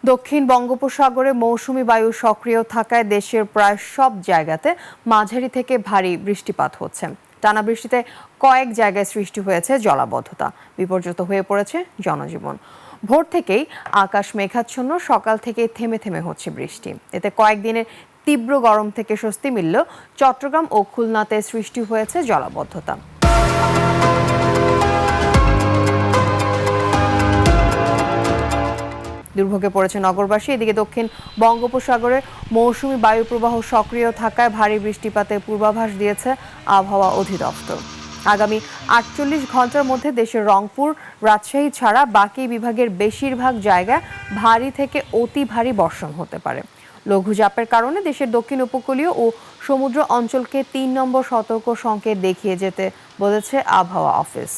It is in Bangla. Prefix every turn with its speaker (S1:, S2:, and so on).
S1: দক্ষিণ বঙ্গোপসাগরে মৌসুমী বায়ু সক্রিয় থাকায় দেশের প্রায় সব জায়গাতে মাঝারি থেকে ভারী বৃষ্টিপাত হচ্ছে। টানা বৃষ্টিতে কয়েক জায়গায় সৃষ্টি হয়েছে জলাবদ্ধতা, বিপর্যস্ত হয়ে পড়েছে জনজীবন। ভোর থেকেই আকাশ মেঘাচ্ছন্ন, সকাল থেকে থেমে থেমে হচ্ছে বৃষ্টি। এতে কয়েকদিনের তীব্র গরম থেকে স্বস্তি মিললেও চট্টগ্রাম ও খুলনাতে সৃষ্টি হয়েছে জলাবদ্ধতা। দুর্ভোগে পড়েছে নগরবাসী। এদিকে দক্ষিণ বঙ্গোপসাগরে মৌসুমী বায়ুপ্রবাহ সক্রিয় থাকায় ভারী বৃষ্টিপাতের পূর্বাভাস দিয়েছে আবহাওয়া অধিদপ্তর। আগামী 48 ঘন্টার মধ্যে দেশের রংপুর, রাজশাহী ছাড়া বাকি বিভাগের বেশিরভাগ জায়গায় ভারী থেকে অতি ভারী বর্ষণ হতে পারে। লঘুচাপের কারণে দেশের দক্ষিণ উপকূলীয় ও সমুদ্র অঞ্চলকে 3 নম্বর সতর্ক সংকেত দেখিয়ে যেতে বলেছে আবহাওয়া অফিস।